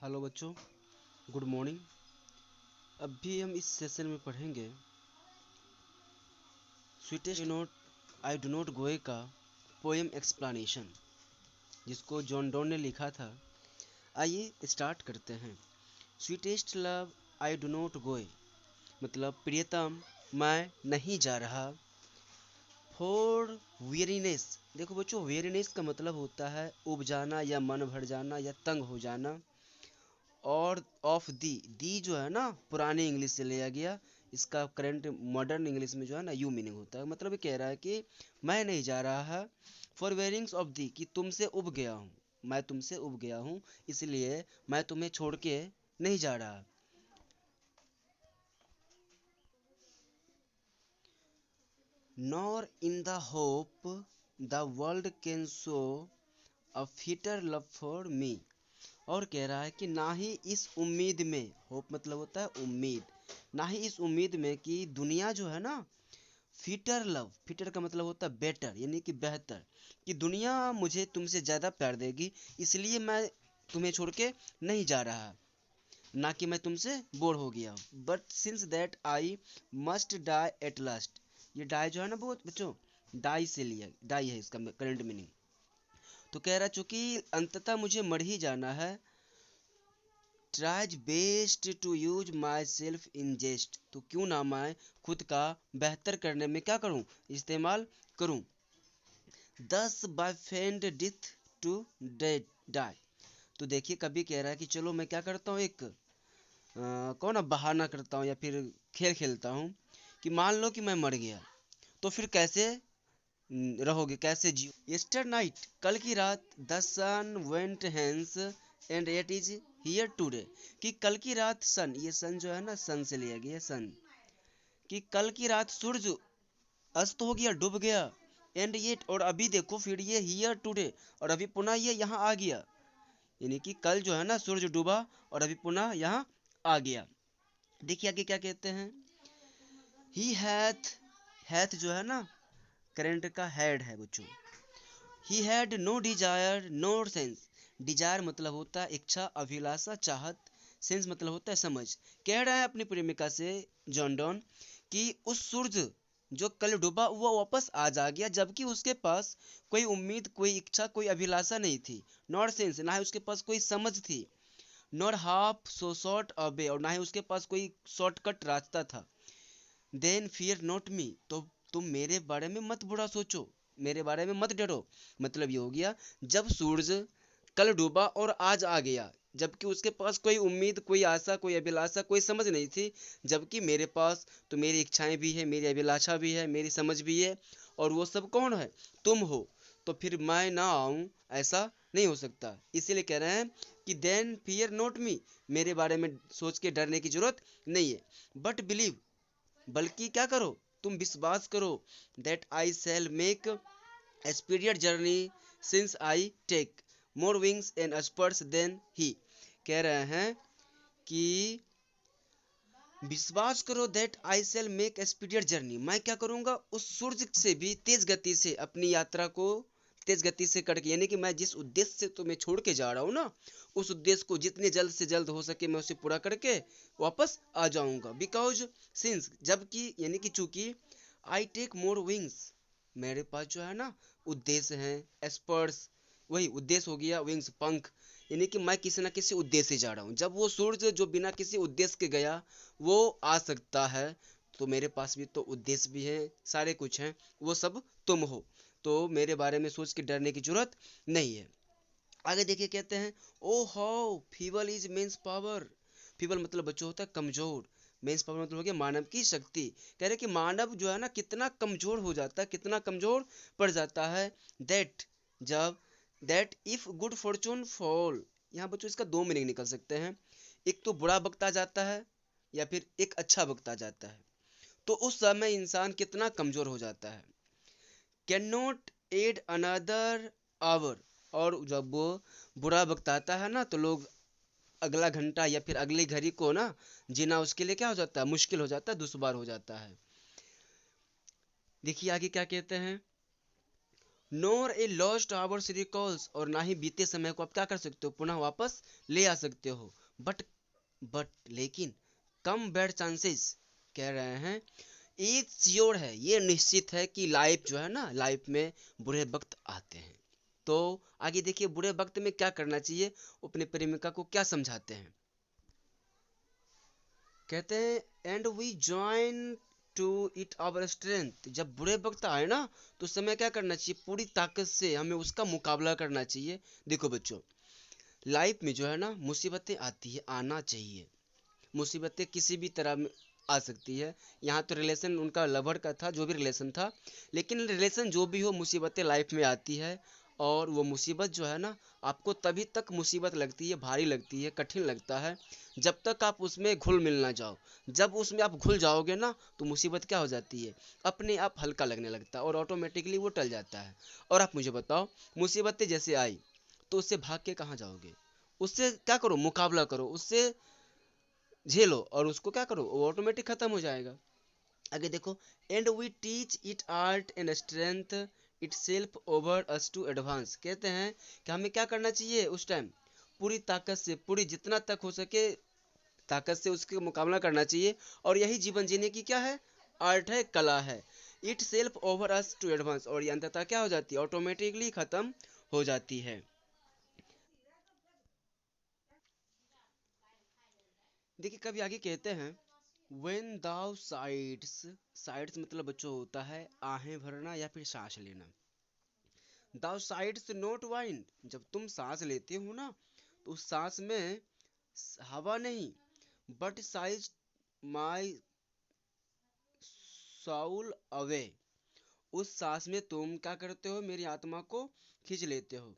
Hello बच्चों, good morning. अभी हम इस सेशन में पढ़ेंगे sweetest note I do not go का पोएम एक्सप्लेनेशन, जिसको जॉन डॉन ने लिखा था। आइए स्टार्ट करते हैं। Sweetest love I do not go मतलब प्रियतम मैं नहीं जा रहा। फॉर वेरीनेस, देखो बच्चों, वेरीनेस का मतलब होता है उब जाना या मन भर जाना या तंग हो जाना। और ऑफ दी जो है ना पुरानी इंग्लिश से लिया गया, इसका करंट मॉडर्न इंग्लिश में जो है ना यू मीनिंग होता है। मतलब ये कह रहा है कि मैं नहीं जा रहा है। फॉर वेयरिंग्स ऑफ दी, कि तुमसे उब गया हूँ, मैं तुमसे उब गया हूँ, इसलिए मैं तुम्हें छोड़ के नहीं जा रहा। Nor in the hope the world can show a fitter love for me. और कह रहा है कि ना ही इस उम्मीद में, होप मतलब होता है उम्मीद, ना ही इस उम्मीद में कि दुनिया जो है ना फिटर लव, फिटर का मतलब होता है बेटर यानी कि बेहतर, कि दुनिया मुझे तुमसे ज़्यादा प्यार देगी, इसलिए मैं तुम्हें छोड़ के नहीं जा रहा, ना कि मैं तुमसे बोर हो गया। But since that I must die at last, ये डाई जो है ना बहुत बच्चों डाई से लिया, डाई है इसका करंट मीनिंग। तो कह रहा चूंकि अंततः मुझे मर ही जाना है, tries best to use my self in jest, तो क्यों ना मैं खुद का बेहतर करने में क्या करूं, इस्तेमाल करूं। Thus befriend death to die, तो देखिए कभी कह रहा है कि चलो मैं क्या करता हूँ, एक कौन ना बहाना करता हूँ या फिर खेल खेलता हूँ कि मान लो कि मैं मर गया, तो फिर कैसे रहोगे, कैसे जियो। यस्टर नाइट, कल की रात, the sun went hence and it is here today, कि कल की रात सन, ये सन जो है ना सन से लिया गया सन, कि कल की रात सूरज अस्त हो गया, डूब गया, एंड येट और अभी देखो फिर ये हियर टुडे और अभी पुनः ये यहाँ आ गया, यानी कि कल जो है ना सूरज डूबा और अभी पुनः यहाँ आ गया। देखिए आगे क्या कहते हैं। ही हैथ, हैथ जो है ना करंट का हेड है बच्चों। He had no desire nor sense, desire मतलब होता है इच्छा, अभिलाषा, चाहत, सेंस मतलब होता है समझ। कह रहा है अपनी प्रेमिका से जॉन डॉन कि उस सूरज जो कल डूबा वो वापस आज आ गया, जबकि उसके पास कोई उम्मीद, कोई इच्छा, कोई अभिलाषा नहीं थी। नॉर सेंस, ना ही उसके पास कोई समझ थी। Nor half so short away, और ना ही उसके पास कोई शॉर्टकट रास्ता था। देन फियर नॉट मी, तो तुम मेरे बारे में मत बुरा सोचो, मेरे बारे में मत डरो। मतलब ये हो गया, जब सूरज कल डूबा और आज आ गया, जबकि उसके पास कोई उम्मीद, कोई आशा, कोई अभिलाषा, कोई समझ नहीं थी, जबकि मेरे पास तो मेरी इच्छाएं भी है, मेरी अभिलाषा भी है, मेरी समझ भी है, और वो सब कौन है, तुम हो। तो फिर मैं ना आऊँ ऐसा नहीं हो सकता, इसीलिए कह रहे हैं कि देन फियर नॉट मी, मेरे बारे में सोच के डरने की जरूरत नहीं है। बट बिलीव, बल्कि क्या करो, तुम विश्वास करो, दैट आई शैल मेक एक्सपीरियड journey since I take more wings and spurs than ही। कह रहे हैं कि विश्वास करो दैट आई शैल मेक एक्सपीरियड जर्नी, मैं क्या करूंगा उस सूरज से भी तेज गति से अपनी यात्रा को तेज गति से करके, यानी कि मैं जिस उद्देश्य से तुम्हें छोड़ के जा रहा हूँ ना, उस उद्देश्य को जितने जल्द से जल्द हो सके मैं उसे पूरा करके वापस आ जाऊंगा। बिकॉज सिंस, जबकि यानी कि चूंकि आई टेक मोर विंग्स, मेरे पास जो है ना उद्देश्य हैं, स्पर्स वही उद्देश्य हो गया, विंग्स पंख, यानी कि मैं किसी ना किसी उद्देश्य से जा रहा हूँ। जब वो सूरज जो बिना किसी उद्देश्य के गया वो आ सकता है, तो मेरे पास भी तो उद्देश्य भी है, सारे कुछ हैं, वो सब तुम हो, तो मेरे बारे में सोच के डरने की जरूरत नहीं है। आगे देखिए कहते हैं, O how feeble is man's power, feeble मतलब बच्चों होता है कमजोर, मेंस पावर मतलब हो गया मानव की शक्ति। कह रहे कि मानव जो है ना कितना कमजोर हो जाता है, कितना कमजोर पड़ जाता है। दैट, जब, that if good Fortune fall, यहाँ बच्चों इसका दो मीनिंग निकल सकते हैं, एक तो बुरा वक्त आ जाता है या फिर एक अच्छा वक्त आ जाता है, तो उस समय इंसान कितना कमजोर हो जाता है। Can not add another hour, और जब वो बुरा वक्त आता है ना तो लोग अगला घंटा या फिर अगली घड़ी को ना जीना उसके लिए क्या हो जाता है, मुश्किल हो जाता है, दुश्वार हो जाता है। देखिए आगे क्या कहते हैं, नोर ए लॉस्ट आवर्स रिकॉल्स, और ना ही बीते समय को आप क्या कर सकते हो, पुनः वापस ले आ सकते हो। बट बट लेकिन कम बैड चांसेस, कह रहे हैं एक श्योर है, ये निश्चित है कि लाइफ जो है ना, लाइफ में बुरे वक्त आते हैं। तो आगे देखिए बुरे वक्त में क्या करना चाहिए, अपने प्रेमिका को क्या समझाते हैं। कहते हैं and we join to it our strength, जब बुरे वक्त आए ना तो उस समय क्या करना चाहिए, पूरी ताकत से हमें उसका मुकाबला करना चाहिए। देखो बच्चों, लाइफ में जो है ना मुसीबतें आती है, आना चाहिए। मुसीबतें किसी भी तरह में आ सकती है। यहाँ तो रिलेशन उनका लवर का था, जो भी रिलेशन था, लेकिन रिलेशन जो भी हो, मुसीबतें लाइफ में आती है। और वो मुसीबत जो है ना, आपको तभी तक मुसीबत लगती है, भारी लगती है, कठिन लगता है, जब तक आप उसमें घुल मिल ना जाओ। जब उसमें आप घुल जाओगे ना तो मुसीबत क्या हो जाती है, अपने आप हल्का लगने लगता है और ऑटोमेटिकली वो टल जाता है। और आप मुझे बताओ, मुसीबतें जैसे आई तो उससे भाग के कहाँ जाओगे, उससे क्या करो, मुकाबला करो, उससे झेलो और उसको क्या करो, वो ऑटोमेटिक खत्म हो जाएगा। आगे देखो, and we teach it art and strength itself over us to advance. कहते हैं कि हमें क्या करना चाहिए उस टाइम, पूरी ताकत से, पूरी जितना तक हो सके ताकत से उसके मुकाबला करना चाहिए। और यही जीवन जीने की क्या है, आर्ट है, कला है। Itself over us to advance, और ये अंततः क्या हो जाती है, ऑटोमेटिकली खत्म हो जाती है। देखिए कभी आगे कहते हैं when thou sights, sights मतलब बच्चों होता है आहें भरना या फिर सांस लेना। thou sights not wind, जब तुम सांस लेते हो ना तो उस सांस में हवा नहीं, but size my soul away, उस सांस में तुम क्या करते हो, मेरी आत्मा को खींच लेते हो।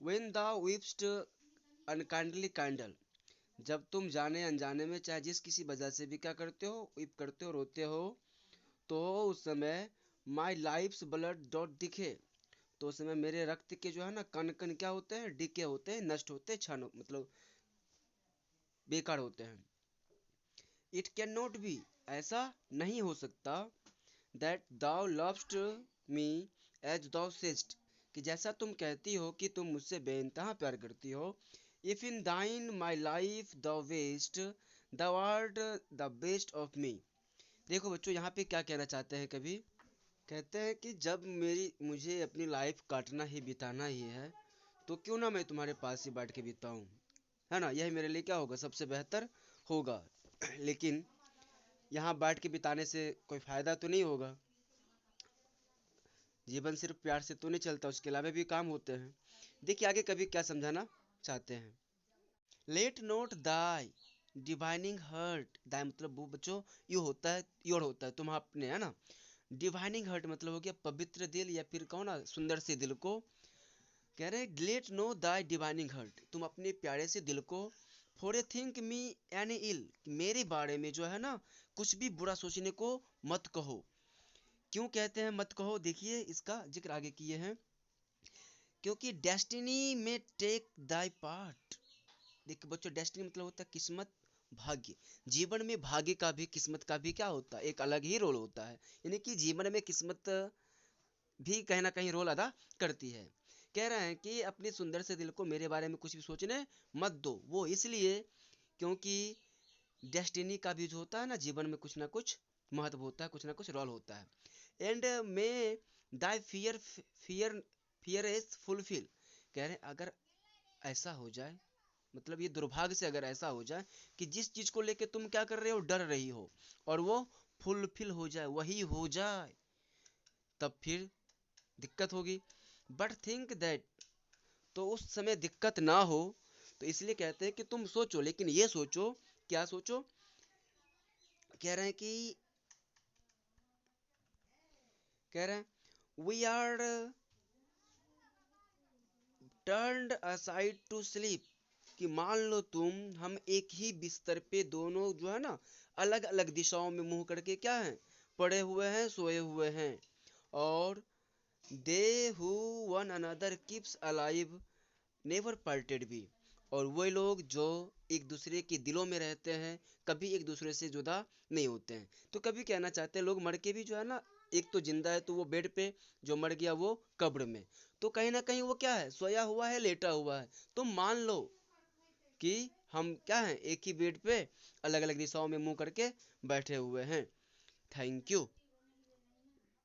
when thou weepst unkindly candle, जब तुम जाने अनजाने में चाहे जिस किसी वजह से भी क्या करते हो, weep करते हो, रोते हो, तो उस समय माई लाइफ्स ब्लड डॉट दिखे, तो उस समय मेरे रक्त के जो है ना कण कण क्या होते हैं, डिके होते हैं, नष्ट होते हैं, क्षण मतलब बेकार होते हैं। इट कैन नॉट बी, ऐसा नहीं हो सकता, दैट दाउ लव्स्ट मी एज दाउ सेस्ट, कि जैसा तुम कहती हो कि तुम मुझसे बेइंतहा प्यार करती हो। If in thine my life the west, the art the best of me. देखो बच्चों, यहाँ पे क्या कहना चाहते हैं कभी, कहते हैं कि जब मेरी मुझे अपनी लाइफ काटना ही बिताना ही है, तो क्यों ना मैं तुम्हारे पास ही बैठ के बिताऊं, है ना, यही मेरे लिए क्या होगा, सबसे बेहतर होगा। लेकिन यहाँ बैठ के बिताने से कोई फायदा तो नहीं होगा, जीवन सिर्फ प्यार से तो नहीं चलता, उसके अलावा भी काम होते हैं। देखिए आगे कभी क्या समझाना चाहते हैं। लेट नोट दाई डिवाइनिंग हर्ट, दाई मतलब वो बच्चों यू होता है, योर होता है तुम अपने, है ना। डिवाइनिंग हर्ट मतलब हो गया पवित्र दिल, या फिर कहो ना सुंदर से दिल को। कह रहे let no thy divining heart, तुम अपने प्यारे से दिल को, forethink me any ill, मेरे बारे में जो है ना कुछ भी बुरा सोचने को मत कहो। क्यों कहते हैं मत कहो, देखिए इसका जिक्र आगे किए हैं, क्योंकि डेस्टिनी में टेक दाई पार्ट। देखिए बच्चों, डेस्टिनी मतलब होता है किस्मत, भाग्य। जीवन में भाग्य का भी, किस्मत का भी क्या होता है, एक अलग ही रोल होता है। यानी कि जीवन में किस्मत भी कहीं ना कहीं रोल अदा करती है। कह रहे हैं कि अपने सुंदर से दिल को मेरे बारे में कुछ भी सोचने मत दो, वो इसलिए क्योंकि डेस्टिनी का भी जो होता है ना, जीवन में कुछ ना कुछ महत्व होता है, कुछ ना कुछ रोल होता है। And may Dai fear fear fear is fulfil. कह रहे हैं अगर ऐसा हो जाए, मतलब ये दुर्भाग्य से अगर ऐसा हो जाए कि जिस चीज को लेके तुम क्या कर रहे हो, डर रही हो, और वो फुलफिल हो जाए, वही हो जाए, तब फिर दिक्कत होगी। बट थिंक दैट, तो उस समय दिक्कत ना हो, तो इसलिए कहते हैं कि तुम सोचो, लेकिन ये सोचो, क्या सोचो, कह रहे हैं कि, कह रहे हैं we are turned aside to sleep, कि मान लो तुम, हम एक ही बिस्तर पे दोनों जो है ना अलग अलग दिशाओं में मुंह करके क्या है, पड़े हुए हैं, सोए हुए हैं। और they who one another keeps alive never parted be, और वही लोग जो एक दूसरे के दिलों में रहते हैं, कभी एक दूसरे से जुदा नहीं होते हैं। तो कभी कहना चाहते हैं लोग मर के भी जो है ना एक तो जिंदा है तो वो बेड पे, जो मर गया वो कब्र में। तो कहीं ना कहीं वो क्या है, सोया हुआ है, लेटा हुआ है। तो मान लो कि हम क्या हैं, एक ही बेड पे अलग अलग दिशाओं में मुंह करके बैठे हुए हैं। Thank you.